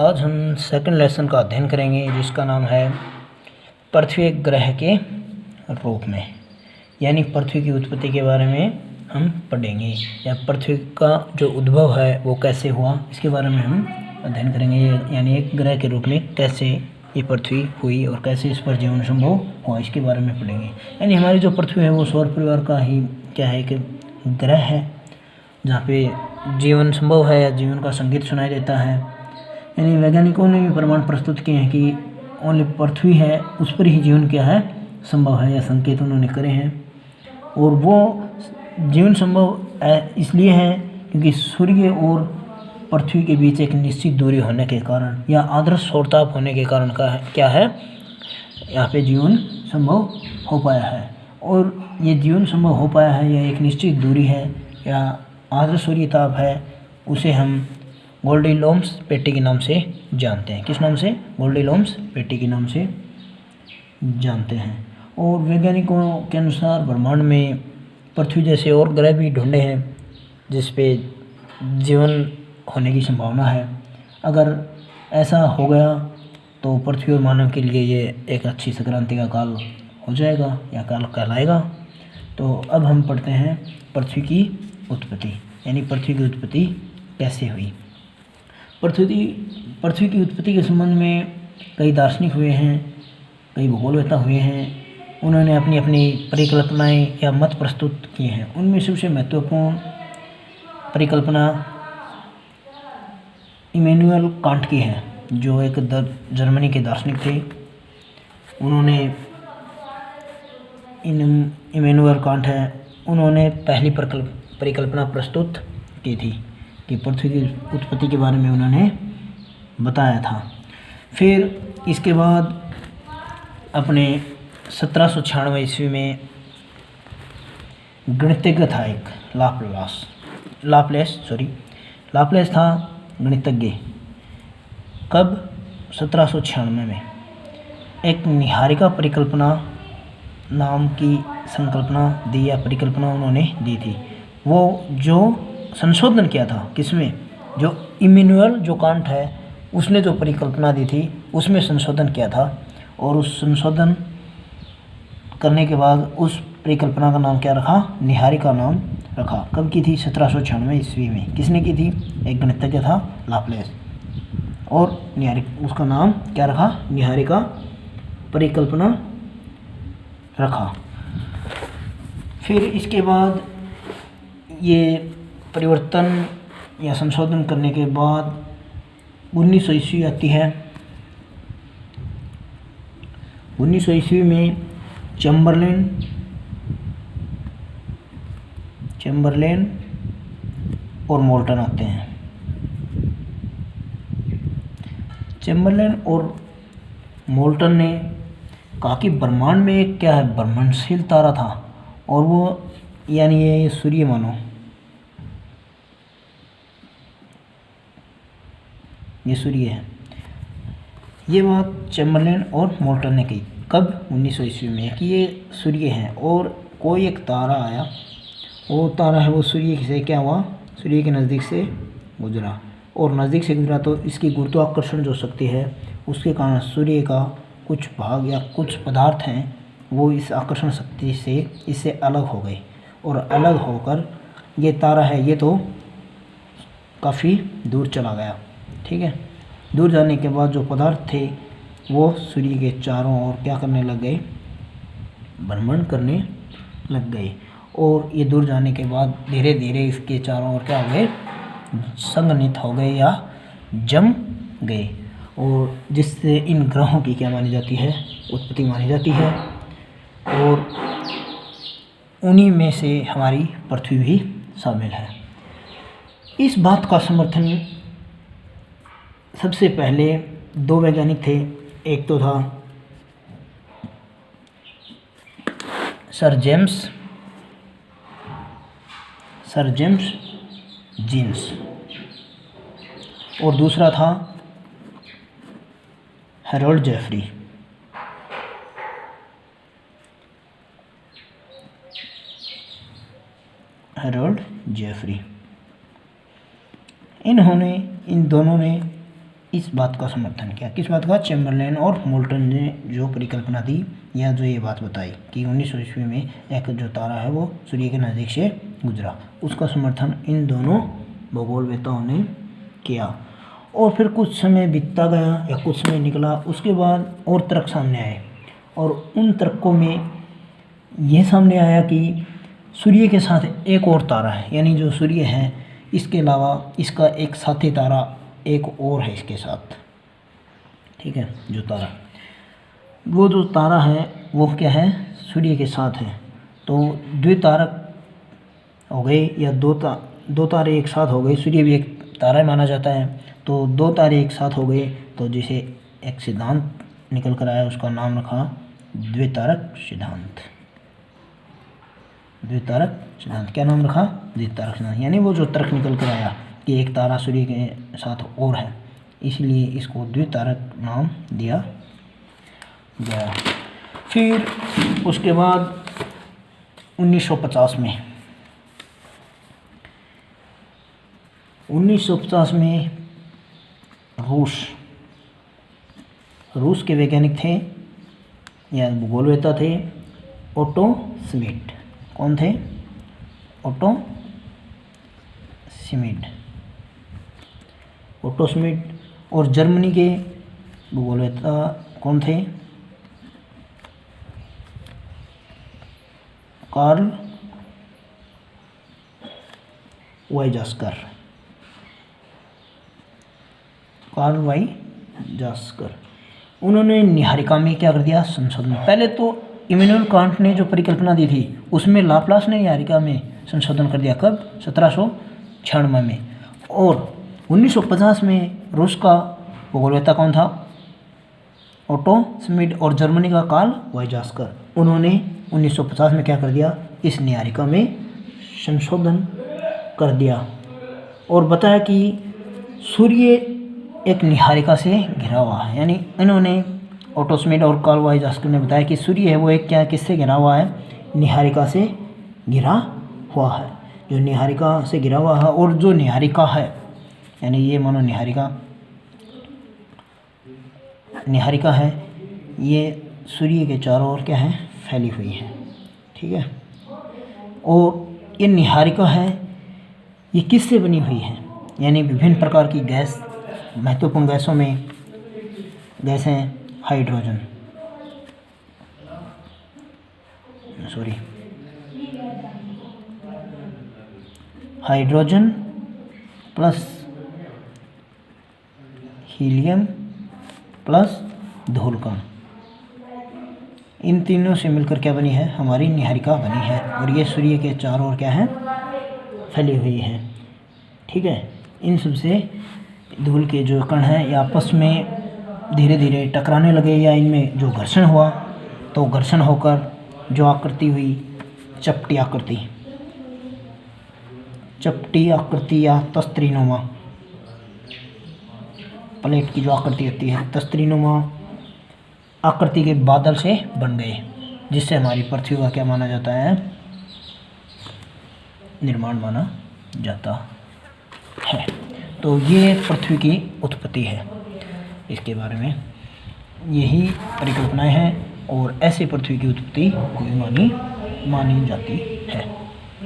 आज हम second lesson का अध्ययन करेंगे जिसका नाम है पृथ्वी एक ग्रह के रूप में, यानी पृथ्वी की उत्पत्ति के बारे में हम पढ़ेंगे या पृथ्वी का जो उद्भव है वो कैसे हुआ इसके बारे में हम अध्ययन करेंगे। यानी एक ग्रह के रूप में कैसे ये पृथ्वी हुई और कैसे इस पर जीवन संभव हुआ इसके बारे में पढ़ेंगे। यानी हमारी जो पृथ्वी है वो सौर परिवार का ही क्या है कि ग्रह है जहाँ पे जीवन संभव है या जीवन का संकेत सुनाई देता है। यानी वैज्ञानिकों ने भी प्रमाण प्रस्तुत किए हैं कि ओनली पृथ्वी है उस पर ही जीवन क्या है संभव है या संकेत उन्होंने करे हैं। और वो जीवन संभव इसलिए है क्योंकि सूर्य और पृथ्वी के बीच एक निश्चित दूरी होने के कारण या आदर्श सौरताप होने के कारण का क्या है यहाँ पे जीवन संभव हो पाया है। और ये जीवन संभव हो पाया है या एक निश्चित दूरी है या आदर्श सूर्यताप है, उसे हम गोल्डीलोम्स पेटी के नाम से जानते हैं। किस नाम से? गोल्डीलोम्स पेटी के नाम से जानते हैं। और वैज्ञानिकों के अनुसार ब्रह्मांड में पृथ्वी जैसे और ग्रह भी ढूंढे हैं जिस पे जीवन होने की संभावना है। अगर ऐसा हो गया तो पृथ्वी और मानव के लिए ये एक अच्छी संक्रांति का काल हो जाएगा या काल कहलाएगा। तो अब हम पढ़ते हैं पृथ्वी की उत्पत्ति, यानी पृथ्वी की उत्पत्ति कैसे हुई। पृथ्वी की उत्पत्ति के संबंध में कई दार्शनिक हुए हैं, कई भूगोलवेत्ता हुए हैं। उन्होंने अपनी अपनी परिकल्पनाएं या मत प्रस्तुत किए हैं। उनमें सबसे महत्वपूर्ण परिकल्पना इमैनुअल कांट की है, जो एक जर्मनी के दार्शनिक थे। उन्होंने इमैनुअल कांट है, उन्होंने पहली परिकल्पना प्रस्तुत की थी कि पृथ्वी की उत्पत्ति के बारे में उन्होंने बताया था। फिर इसके बाद अपने 1796 ईस्वी में गणितज्ञ था एक लाप्लेस था गणितज्ञ। कब? 1796 में एक निहारिका परिकल्पना नाम की संकल्पना दी या परिकल्पना उन्होंने दी थी। वो जो संशोधन किया था किसमें? जो इमैनुअल जो कांट है उसने जो परिकल्पना दी थी उसमें संशोधन किया था। और उस संशोधन करने के बाद उस परिकल्पना का नाम क्या रखा? निहारिका नाम रखा। कब की थी? 1796 ईस्वी में। किसने की थी? एक गणितज्ञ था लाप्लेस। और उसका नाम क्या रखा? निहारिका परिकल्पना रखा। फिर इसके बाद ये परिवर्तन या संशोधन करने के बाद 1900 ईस्वी आती है। 1900 ईस्वी में चैम्बरलेन और मोल्टन आते हैं। चैम्बरलेन और मोल्टन ने कहा कि ब्रह्मांड में एक क्या है ब्रह्मांडशील तारा था और वो यानी ये सूर्य मानो, ये सूर्य है। ये बात चैम्बरलेन और मोल्टन ने कही। कब? 1900 ईस्वी में कि ये सूर्य है और कोई एक तारा आया, वो तारा है वो सूर्य से क्या हुआ? सूर्य के नज़दीक से गुजरा। और नज़दीक से गुजरा तो इसकी गुरुत्वाकर्षण जो शक्ति है उसके कारण सूर्य का कुछ भाग या कुछ पदार्थ हैं वो इस आकर्षण शक्ति से इससे अलग हो गए। और अलग होकर ये तारा है ये तो काफ़ी दूर चला गया। ठीक है, दूर जाने के बाद जो पदार्थ थे वो सूर्य के चारों ओर क्या करने लग गए? भ्रमण करने लग गए। और ये दूर जाने के बाद धीरे धीरे इसके चारों ओर क्या हो गए? संघनित हो गए या जम गए। और जिससे इन ग्रहों की क्या मानी जाती है? उत्पत्ति मानी जाती है। और उन्हीं में से हमारी पृथ्वी भी शामिल है। इस बात का समर्थन सबसे पहले दो वैज्ञानिक थे। एक तो था सर जेम्स जीन्स और दूसरा था हैरोल्ड जेफरी। इन दोनों ने इस बात का समर्थन किया। किस बात का? चैम्बरलेन और मोल्टन ने जो परिकल्पना दी या जो ये बात बताई कि 1900 ईस्वी में एक जो तारा है वो सूर्य के नज़दीक से गुजरा, उसका समर्थन इन दोनों भूगोलवेत्ताओं ने किया। और फिर कुछ समय बीतता गया या कुछ समय निकला, उसके बाद और तर्क सामने आए और उन तर्कों में यह सामने आया कि सूर्य के साथ एक और तारा है, यानी जो सूर्य है इसके अलावा इसका एक साथी तारा एक और है इसके साथ। ठीक है, जो तारा, वो जो तारा है वो क्या है? सूर्य के साथ है। तो द्वितारक हो गए या दो तारे एक साथ हो गए, सूर्य भी एक तारा माना जाता है, तो दो तारे एक साथ हो गए, तो जिसे एक सिद्धांत निकल कर आया उसका नाम रखा द्वितारक सिद्धांत। द्वितारक सिद्धांत क्या नाम रखा? द्वितारक सिद्धांत। यानी वो जो तर्क निकल कर आया कि एक तारा सूर्य के साथ और है, इसलिए इसको द्वितारक नाम दिया गया। फिर उसके बाद 1950 में रूस के वैज्ञानिक थे या भूगोलवेत्ता थे ओटो स्मिट। कौन थे? Auto Schmitt. और जर्मनी के भूगोलवेत्ता कौन थे? कार्ल वाइजास्कर। उन्होंने निहारिका में क्या कर दिया? संशोधन। पहले तो इमैनुअल कांट ने जो परिकल्पना दी थी उसमें लाप्लास ने निहारिका में संशोधन कर दिया। कब? 1796 में। और 1950 में रूस का भूगोलवेत्ता कौन था? Otto Schmitt. और जर्मनी का कार्ल वाइजास्कर। उन्होंने 1950 में क्या कर दिया? इस निहारिका में संशोधन कर दिया और बताया कि सूर्य एक निहारिका से घिरा हुआ है। यानी इन्होंने ओटो स्मिट और कार्ल वाइजास्कर ने बताया कि सूर्य है वो एक क्या किससे घिरा हुआ है? निहारिका से घिरा हुआ है। जो निहारिका से घिरा हुआ है, और जो निहारिका है यानी ये मानो निहारिका है, ये सूर्य के चारों ओर क्या है? फैली हुई है। ठीक है, और ये निहारिका है ये किससे बनी हुई है? यानी विभिन्न प्रकार की गैस, महत्वपूर्ण गैसों में गैस हैं हाइड्रोजन प्लस हीलियम प्लस धूलकण, इन तीनों से मिलकर क्या बनी है? हमारी निहारिका बनी है। और ये सूर्य के चारों ओर क्या है? फैली हुई है। ठीक है, इन सब से धूल के जो कण हैं ये आपस में धीरे धीरे टकराने लगे या इनमें जो घर्षण हुआ, तो घर्षण होकर जो आकृति हुई चपटी आकृति या तस्त्रीनुमा, प्लेट की जो आकृति होती है तस्त्रीनुमा आकृति के बादल से बन गए, जिससे हमारी पृथ्वी का क्या माना जाता है? निर्माण माना जाता है। तो ये पृथ्वी की उत्पत्ति है। इसके बारे में यही परिकल्पनाएं हैं और ऐसे पृथ्वी की उत्पत्ति मानी जाती है।